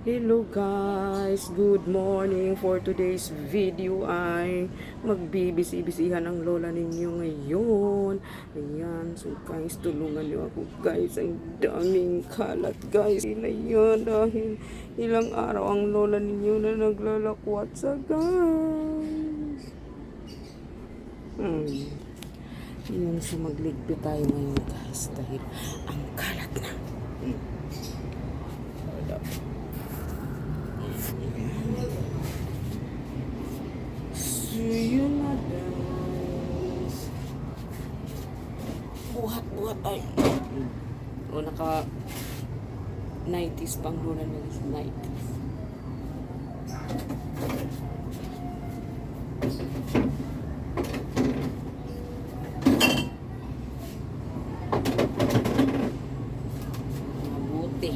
Hello guys, good morning. For today's video ay magbibisi-bisihan ang lola ninyo ngayon. Ayan, so guys, tulungan niyo ako guys. Ang daming kalat guys. Sila yun dahil ilang araw ang lola ninyo na naglalakwat sa guys. Yun, so magligpit tayo ngayon guys dahil ang kalat na. So yun na guys. Buhat-buhat ay. O naka 90s pang lola nila sa 90s. Mabuti.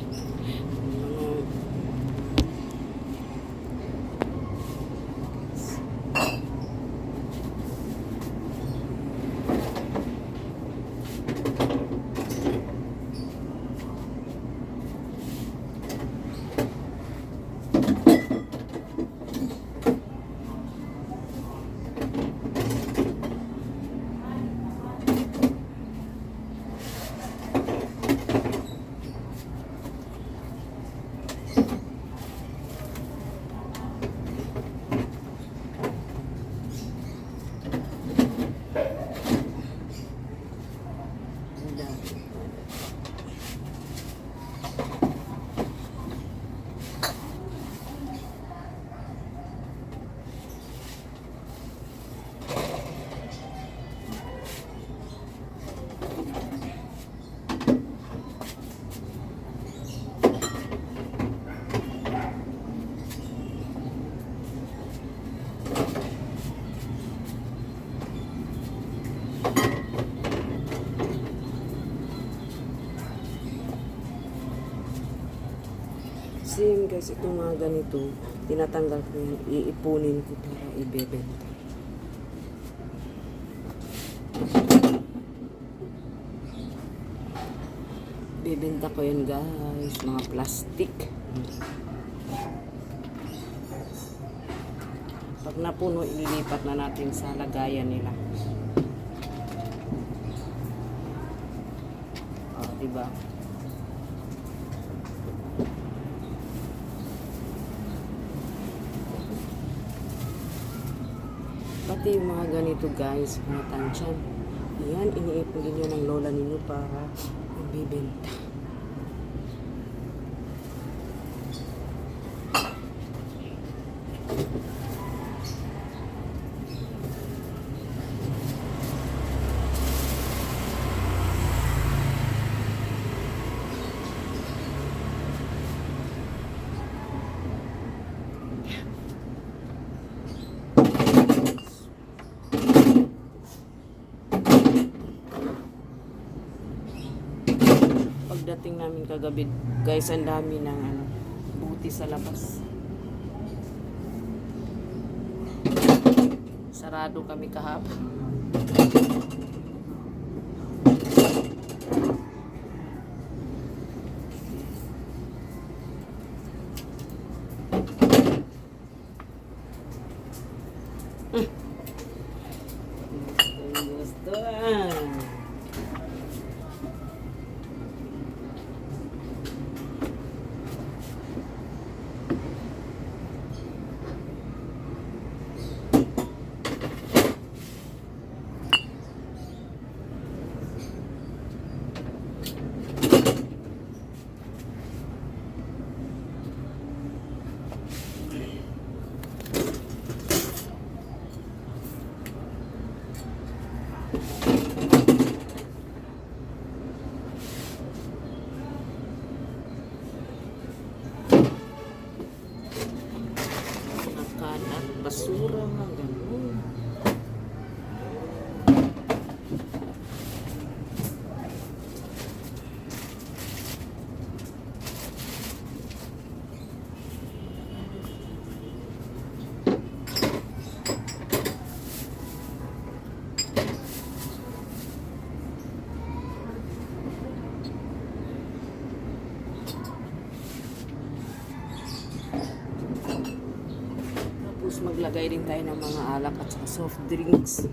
Same guys, itong mga ganito, tinatanggal ko yan, iipunin ko para ibebenta. Bebenta ko yan guys, mga plastic. Pag napuno, ililipat na natin sa lagayan nila. Diba? Pati yung mga ganito guys, mga tansyan. Yan, iniipon din yun ng lola ninyo para ibibenta. Pagdating namin kagabi, guys, ang dami ng buti sa labas. Sarado kami kahapon. Gusto kalat, basura, ganun. Maglagay din tayo ng mga alak at saka soft drinks.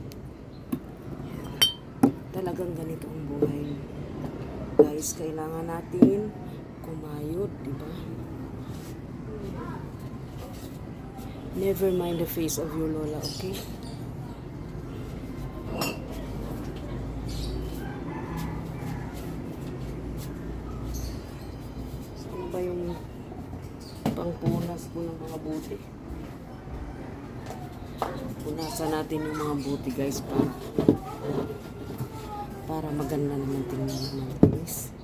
Talagang ganito ang buhay. Guys, kailangan natin kumayod, di ba? Never mind the face of your lola, okay? Saan ba yung pangpunas ko ng mga buti? Punasan natin yung mga buti, guys, para maganda naman tingnan ng guys.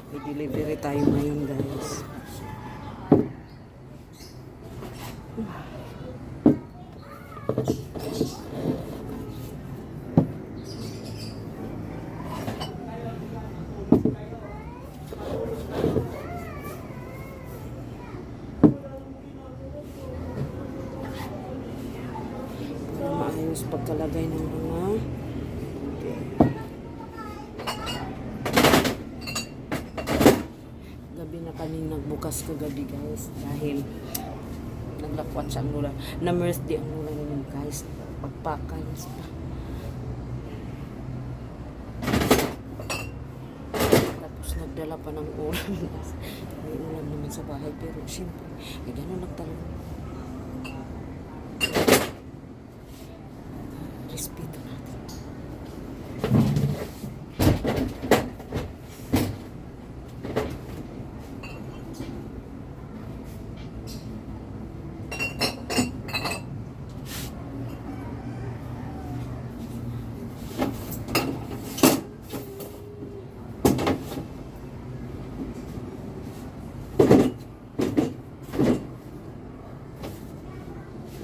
May delivery tayo ngayon, guys. Maayos pagkalagay ng mga gabi na kami nagbukas kagabi, guys, dahil naglakwat siya ang lula. Na-mercy ang lula namin, guys. Pagpakan pa. Tapos nagdala pa ng ulam. May ulam naman sa bahay, pero siyempre, gano'n lang talaga. Respeto natin.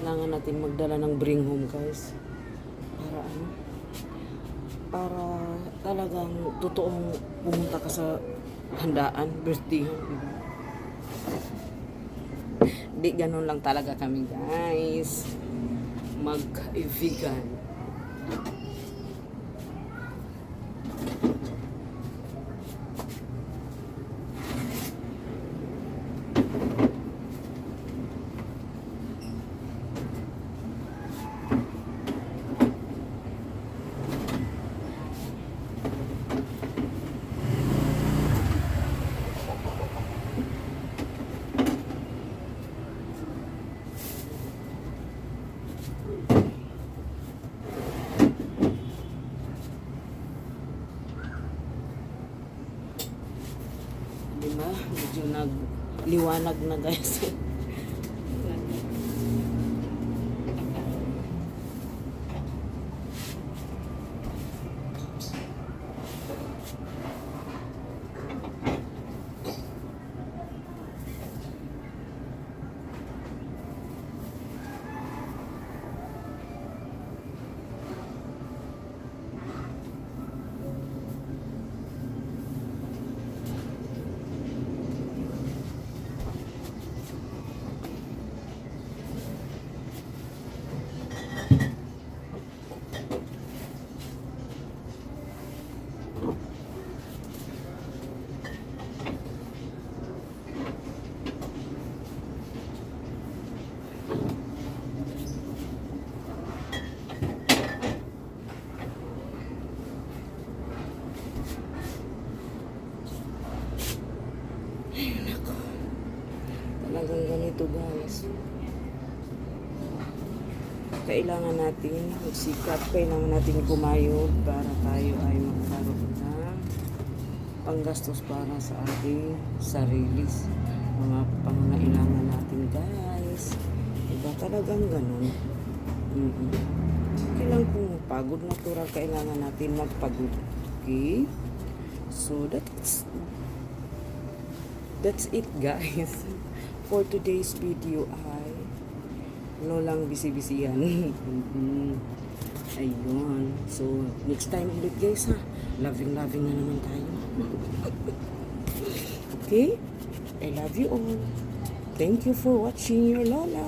Kailangan natin magdala ng bring home, guys. Para ano? Para talagang totoong pumunta ka sa handaan, birthday. Diba? Di ganun lang talaga kami, guys. Mag-vegan. Diba? Medyo nagliwanag na, guys. Talagang ganito, guys. Kailangan natin magsikap, kailangan natin kumayod para tayo ay magkaroon ng panggastos para sa ating sarili, mga pangangailangan natin, guys. Diba talagang ganun? Kailangan kung pagod natural, kailangan natin magpagod. Okay? So that's it, guys. For today's video ay lolang bisi-bisihan. Ayun. So, next time ulit, guys, ha. Loving-loving na naman tayo. Okay? I love you all. Thank you for watching your lola.